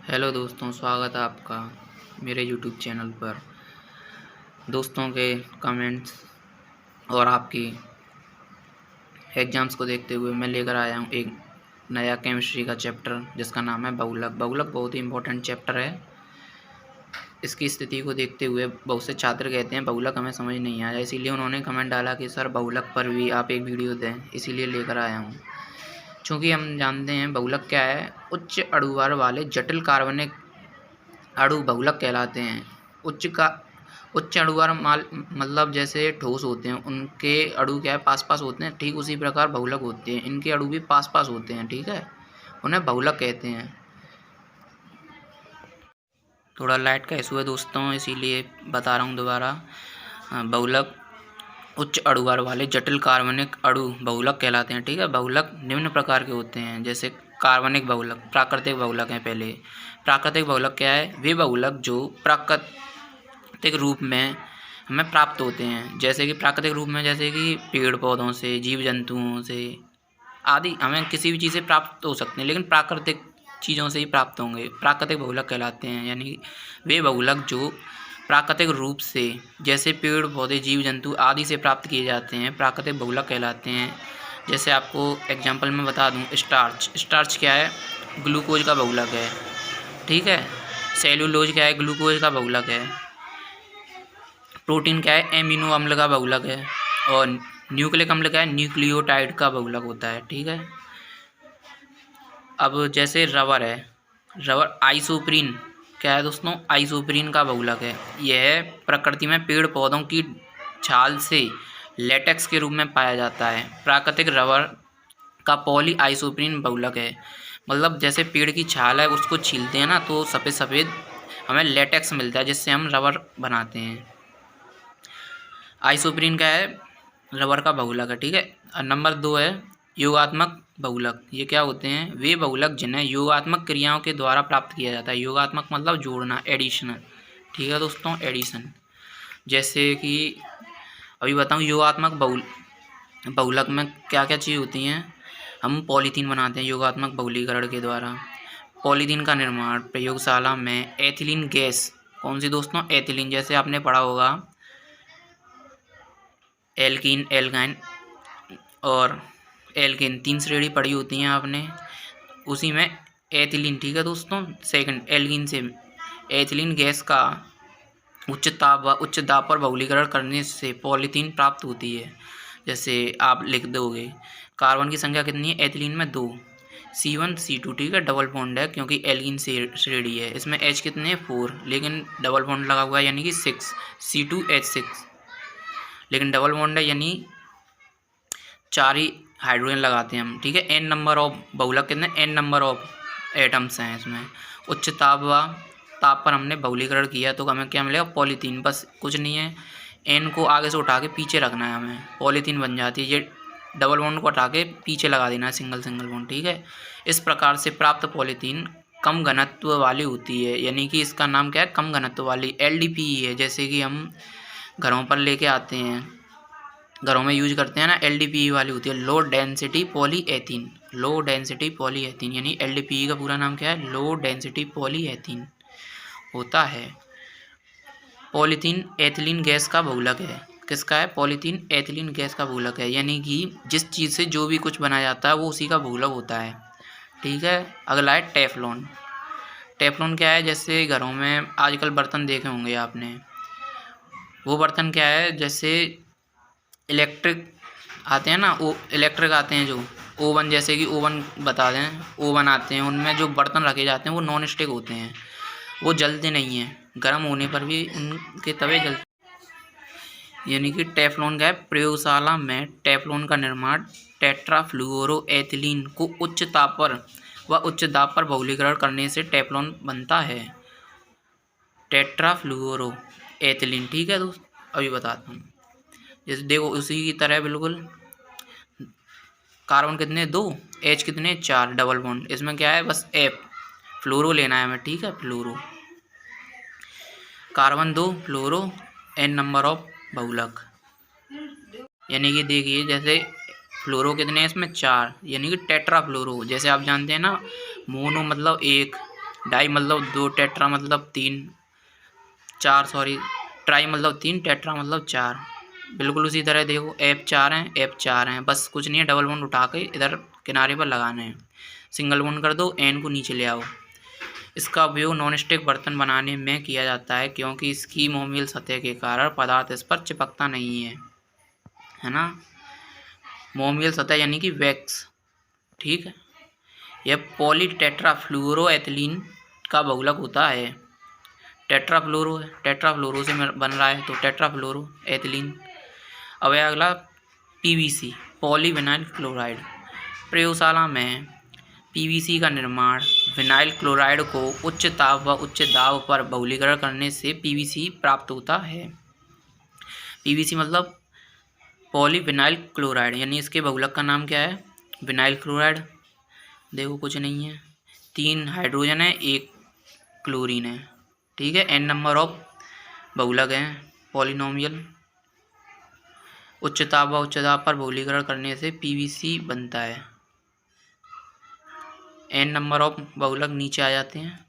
Hello दोस्तों, स्वागत है आपका मेरे यूट्यूब चैनल पर। दोस्तों के कमेंट्स और आपकी एग्ज़ाम्स को देखते हुए मैं लेकर आया हूँ एक नया केमिस्ट्री का चैप्टर जिसका नाम है बहुलक। बहुलक बहुत ही इम्पोर्टेंट चैप्टर है। इसकी स्थिति को देखते हुए बहुत से छात्र कहते हैं बहुलक हमें समझ नहीं आया, इसीलिए उन्होंने कमेंट डाला कि सर बहुलक पर भी आप एक वीडियो दें, इसीलिए लेकर आया हूँ। चूँकि हम जानते हैं बहुलक क्या है, उच्च अणुभार वाले जटिल कार्बनिक अणु बहुलक कहलाते हैं। उच्च अणुभार माल मतलब जैसे ठोस होते हैं उनके अणु क्या है, पास पास होते हैं, ठीक उसी प्रकार बहुलक होते हैं, इनके अणु भी पास पास होते हैं, ठीक है, उन्हें बहुलक कहते हैं। थोड़ा लाइट का इशू है दोस्तों, इसीलिए बता रहा हूँ दोबारा। बहुलक उच्च अणुभार वाले जटिल कार्बनिक अणु बहुलक कहलाते हैं, ठीक है। बहुलक निम्न प्रकार के होते हैं, जैसे कार्बनिक बहुलक, प्राकृतिक बहुलक हैं। पहले प्राकृतिक बहुलक क्या है, वे बहुलक जो प्राकृतिक रूप में हमें प्राप्त होते हैं। जैसे कि प्राकृतिक रूप में जैसे कि पेड़ पौधों से, जीव जंतुओं से आदि हमें किसी भी चीज़ से प्राप्त हो सकते हैं, लेकिन प्राकृतिक चीज़ों से ही प्राप्त होंगे, प्राकृतिक बहुलक कहलाते हैं। यानी वे बहुलक जो प्राकृतिक रूप से जैसे पेड़ पौधे जीव जंतु आदि से प्राप्त किए जाते हैं, प्राकृतिक बहुलक कहलाते हैं। जैसे आपको एग्जांपल में बता दूं, स्टार्च क्या है, ग्लूकोज का बहुलक है, ठीक है। सेल्यूलोज क्या है, ग्लूकोज का बहुलक है। प्रोटीन क्या है, एमिनो अम्ल का बहुलक है। और न्यूक्लिक अम्ल क्या है, न्यूक्लियोटाइड का बहुलक होता है, ठीक है। अब जैसे रबर है, रबर आइसोप्रीन क्या है दोस्तों, आइसोप्रीन का बहुलक है। यह प्रकृति में पेड़ पौधों की छाल से लेटेक्स के रूप में पाया जाता है। प्राकृतिक रबर का पॉली आइसोप्रीन बहुलक है। मतलब जैसे पेड़ की छाल है उसको छीलते हैं ना, तो सफ़ेद सफ़ेद हमें लेटेक्स मिलता है जिससे हम रबर बनाते हैं। आइसोप्रीन क्या है, रबर का बहुलक है, ठीक है। नंबर 2 है योगात्मक बहुलक। ये क्या होते हैं, वे बहुलक जिन्हें योगात्मक क्रियाओं के द्वारा प्राप्त किया जाता है। योगात्मक मतलब जोड़ना, एडिशनल, ठीक है दोस्तों, एडिशन। जैसे कि अभी बताऊँ, योगात्मक बहुलक में क्या क्या चीज़ होती हैं। हम पॉलीथीन बनाते हैं योगात्मक बहुलीकरण के द्वारा। पॉलीथीन का निर्माण प्रयोगशाला में एथिलीन गैस, कौन सी दोस्तों, एथिलीन, जैसे आपने पढ़ा होगा एल्कीन, एल्काइन और एल्केन, 3 श्रेणी पढ़ी होती हैं आपने, उसी में एथिलीन, ठीक है दोस्तों। सेकंड, एल्कीन से एथिलीन गैस का उच्च ताप व उच्च दाब पर बहुलीकरण करने से पॉलीथीन प्राप्त होती है। जैसे आप लिख दोगे, कार्बन की संख्या कितनी है एथिलीन में, 2, C1C2, ठीक है, डबल बॉन्ड है क्योंकि एल्कीन श्रेणी है। इसमें H कितने हैं, 4, लेकिन डबल बॉन्ड लगा हुआ है यानी कि 6, C2H6, लेकिन डबल बॉन्ड है यानी 4 ही हाइड्रोजन लगाते हैं हम, ठीक है। n नंबर ऑफ बहुलक कितने, n नंबर ऑफ एटम्स हैं इसमें। उच्च ताप पर हमने बहुलीकरण किया तो हमें क्या मिलेगा, पॉलीथीन, बस कुछ नहीं है। n को आगे से उठा के पीछे रखना है हमें, पॉलीथीन बन जाती है। ये डबल बॉन्ड को हटा के पीछे लगा देना है, सिंगल सिंगल बॉन्ड, ठीक है। इस प्रकार से प्राप्त पॉलीथीन कम घनत्व वाली होती है, यानी कि इसका नाम क्या है, कम घनत्व वाली, LDPE है। जैसे कि हम घरों पर लेके आते हैं, घरों में यूज करते हैं ना, LDPE वाली होती है, लो डेंसिटी पॉलीएथीन। लो डेंसिटी पॉलीएथीन यानी LDPE का पूरा नाम क्या है, लो डेंसिटी पॉलीएथीन होता है। पॉलीथीन एथिलीन गैस का बहुलक है। किसका है, पॉलीथीन एथिलीन गैस का बहुलक है, यानी कि जिस चीज़ से जो भी कुछ बनाया जाता है वो उसी का बहुलक होता है, ठीक है। अगला है टेफ्लॉन। टेफ्लॉन क्या है, जैसे घरों में आजकल बर्तन देखे होंगे आपने, वो बर्तन क्या है, जैसे इलेक्ट्रिक आते हैं ना, वो इलेक्ट्रिक आते हैं जो ओवन, जैसे कि ओवन बता दें, ओवन आते हैं, उनमें जो बर्तन रखे जाते हैं वो नॉन स्टिक होते हैं, वो जलते नहीं हैं, गर्म होने पर भी उनके तवे जलते। यानी कि टेफ्लॉन का है, प्रयोगशाला में टेफ्लॉन का निर्माण टेट्राफ्लुओरोएथिलीन को उच्च ताप पर व उच्च दाब पर बहुलीकरण करने से टेफ्लॉन बनता है। टेट्राफ्लुओरोएथिलीन, ठीक है दोस्त, अभी बताता हूँ। जैसे देखो उसी की तरह बिल्कुल, कार्बन कितने, 2, H कितने, 4, डबल बॉन्ड, इसमें क्या है, बस F, फ्लोरो लेना है हमें, ठीक है, fluoro, carbon 2, fluoro, N number of बहुलक। यानी कि देखिए, जैसे फ्लोरो कितने हैं इसमें, 4, यानी कि टेट्रा फ्लोरो। जैसे आप जानते हैं ना, मोनो मतलब एक, डाई मतलब 2, टेट्रा मतलब 3, 4 सॉरी, ट्राई मतलब 3, टेट्रा मतलब 4। बिल्कुल उसी तरह देखो F4 हैं, F4 हैं, बस कुछ नहीं है, डबल बॉन्ड उठा के इधर किनारे पर लगाने हैं, सिंगल बॉन्ड कर दो, एन को नीचे ले आओ। इसका उपयोग नॉनस्टिक बर्तन बनाने में किया जाता है क्योंकि इसकी मोमियल सतह के कारण पदार्थ इस पर चिपकता नहीं है ना। मोमियल सतह यानी कि वैक्स, ठीक है। यह पॉलीटेट्राफ्लोरोएथिलीन का बहुलक होता है। टेट्राफ्लोरो से बन रहा है तो टेट्राफ्लोरोएथिलीन। अब है अगला पीवीसी, पॉलीविनाइल क्लोराइड। प्रयोगशाला में पीवीसी का निर्माण विनाइल क्लोराइड को उच्च ताप व उच्च दाब पर बहुलीकरण करने से पीवीसी प्राप्त होता है। पीवीसी मतलब पॉलीविनाइल क्लोराइड, यानी इसके बहुलक का नाम क्या है, विनाइल क्लोराइड। देखो कुछ नहीं है, 3 हाइड्रोजन है, 1 क्लोरीन है, ठीक है। n नंबर ऑफ बहुलक हैं पॉलिनोमियल। उच्च ताप व उच्च दाब पर बहुलीकरण करने से पीवीसी बनता है। n नंबर ऑफ बहुलक नीचे आ जाते हैं।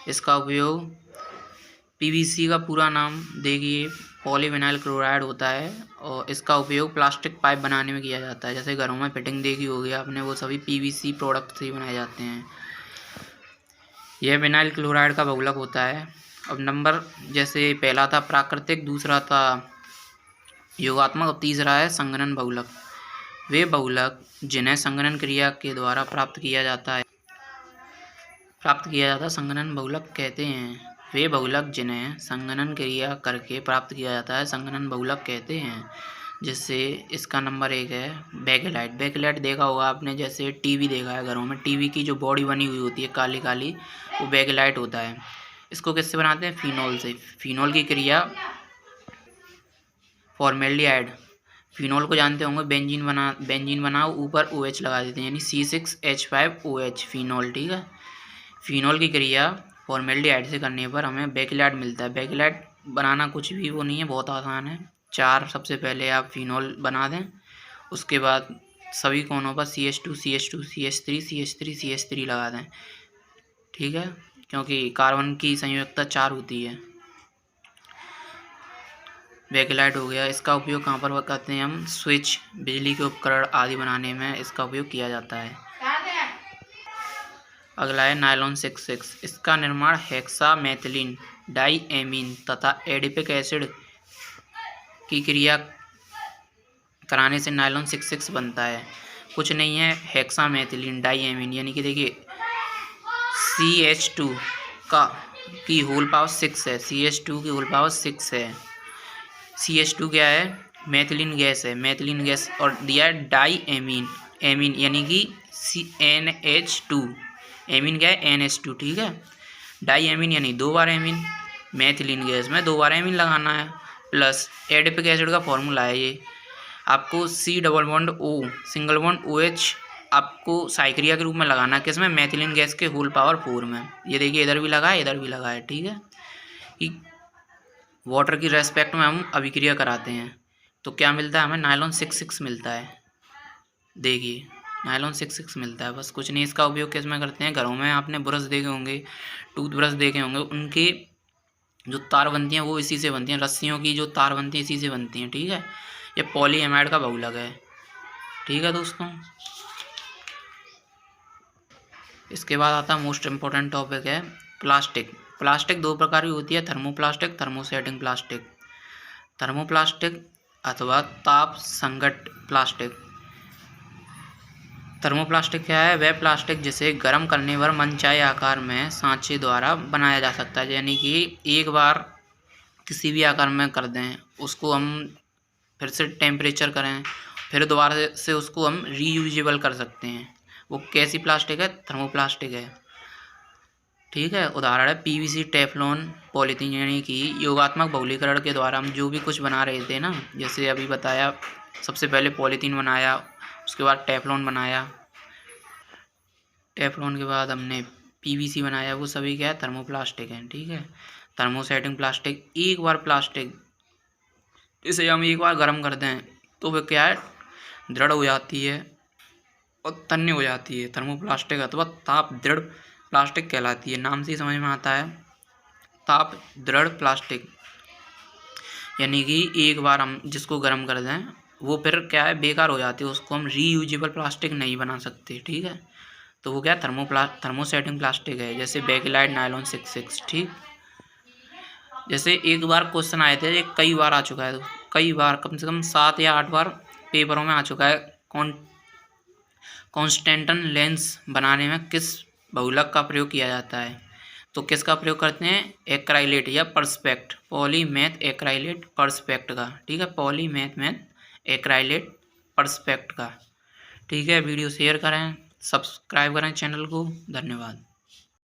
इसका उपयोग, पीवीसी का पूरा नाम देखिए पॉलीविनाइल क्लोराइड होता है और इसका उपयोग प्लास्टिक पाइप बनाने में किया जाता है। जैसे घरों में फिटिंग देखी होगी आपने, वो सभी पीवीसी प्रोडक्ट से ही बनाए जाते हैं। यह विनाइल क्लोराइड का बहुलक होता है। अब नंबर जैसे पहला था प्राकृतिक, दूसरा था योगात्मक, अब तीसरा है संघनन बहुलक। वे बहुलक जिन्हें संघनन क्रिया के द्वारा प्राप्त किया जाता संघनन बहुलक कहते हैं। वे बहुलक जिन्हें संघनन क्रिया करके प्राप्त किया जाता है संघनन बहुलक कहते हैं। जिससे इसका नंबर 1 है बेकेलाइट। बेकेलाइट देखा होगा आपने, जैसे टीवी देखा है घरों में, टीवी की जो बॉडी बनी हुई होती है काली काली, वो बेकेलाइट होता है। इसको किससे बनाते हैं, फिनॉल से। फिनॉल की क्रिया फॉर्मेल्डिहाइड, फिनॉल को जानते होंगे, बेंजीन बनाओ ऊपर OH लगा देते हैं, यानी C6H5OH फिनॉल, ठीक है। फिनॉल की क्रिया फॉर्मेल्डिहाइड से करने पर हमें बेकेलाइट मिलता है। बेकेलाइट बनाना कुछ भी वो नहीं है, बहुत आसान है। 4 सबसे पहले आप फिनॉल बना दें, उसके बाद सभी कोनों पर CH2 CH2 CH3 CH3 CH3 लगा दें, ठीक है, क्योंकि कार्बन की संयुक्तता 4 होती है। बेकेलाइट हो गया। इसका उपयोग कहाँ पर करते हैं हम, स्विच, बिजली के उपकरण आदि बनाने में इसका उपयोग किया जाता है। अगला है नायलॉन 66। इसका निर्माण हेक्सामेथिलीन डाईएमीन तथा एडिपिक एसिड की क्रिया कराने से नायलॉन 66 बनता है। कुछ नहीं है, हेक्सामेथिलीन डाईएमीन, यानी कि देखिए CH2 की होल पावर 6 है, CH2 की होल पावर 6 है। CH2 क्या है, मेथिलीन गैस है, मेथिलीन गैस, और दिया है डाईएमीन, एमीन यानी कि NH2, एमीन क्या है, NH2, ठीक है। डाईएमीन यानी 2 बार एमीन, मेथिलीन गैस में 2 बार एमीन लगाना है, प्लस एडिपिक एसिड का फॉर्मूला है ये, आपको C double bond O single bond OH आपको साइक्रिया के रूप में लगाना है, किसमें, मेथिलीन गैस के होल पावर 4 में। ये देखिए इधर भी लगा है, इधर भी लगा है, ठीक है। कि वाटर की रेस्पेक्ट में हम अभिक्रिया कराते हैं तो क्या मिलता है हमें, नायलॉन 66 मिलता है। देखिए नायलॉन 66 मिलता है, बस कुछ नहीं। इसका उपयोग किस में करते हैं, घरों में आपने ब्रश देखे होंगे, टूथब्रश देखे होंगे, उनकी जो तार बनती हैं वो इसी से बनती हैं, रस्सियों की जो तार बनती है इसी से बनती हैं, ठीक है। ये पॉलीएमाइड का बहुलक है, ठीक है दोस्तों। इसके बाद आता है मोस्ट इम्पोर्टेंट टॉपिक है प्लास्टिक। प्लास्टिक 2 प्रकार की होती है, थर्मोप्लास्टिक, थर्मोसेटिंग प्लास्टिक। थर्मोप्लास्टिक अथवा ताप संगत प्लास्टिक। थर्मोप्लास्टिक क्या है, वह प्लास्टिक जिसे गर्म करने पर मनचाहे आकार में सांचे द्वारा बनाया जा सकता है, यानी कि एक बार किसी भी आकार में कर दें, उसको हम फिर से टेम्परेचर करें, फिर दोबारा से उसको हम रीयूजेबल कर सकते हैं। वो कैसी प्लास्टिक है, थर्मोप्लास्टिक है, ठीक है। उदाहरण है PVC, टेफलॉन, पॉलीथीन, यानी कि योगात्मक बहुलीकरण के द्वारा हम जो भी कुछ बना रहे थे ना, जैसे अभी बताया, सबसे पहले पॉलीथीन बनाया, उसके बाद टेफलॉन बनाया, टेफलॉन के बाद हमने PVC बनाया, वो सभी क्या है, थर्मोप्लास्टिक हैं, ठीक है। थर्मोसेटिंग प्लास्टिक, एक बार प्लास्टिक इसे हम एक बार गर्म कर दें तो वह क्या है, दृढ़ हो जाती है, और तन्य हो जाती है। थर्मोप्लास्टिक अथवा ताप दृढ़ प्लास्टिक कहलाती है। नाम से ही समझ में आता है, ताप दृढ़ प्लास्टिक, यानी कि एक बार हम जिसको गर्म कर दें वो फिर क्या है, बेकार हो जाती है, उसको हम रीयूजेबल प्लास्टिक नहीं बना सकते। ठीक है, तो वो क्या थर्मोसेटिंग प्लास्टिक है, जैसे बेकिलाइट नायलॉन 66। ठीक, जैसे एक बार क्वेश्चन आए थे, ये कई बार आ चुका है, तो कई बार कम से कम 7 या 8 बार पेपरों में आ चुका है। कॉन्स्टेंटन लेंस बनाने में किस बहुलक का प्रयोग किया जाता है? तो किसका प्रयोग करते हैं? एक्राइलेट या परस्पेक्ट, पॉलीमेथ एक्राइलेट परस्पेक्ट का। ठीक है, पॉलीमेथ एक्राइलेट परस्पेक्ट का। ठीक है, वीडियो शेयर करें, सब्सक्राइब करें चैनल को। धन्यवाद।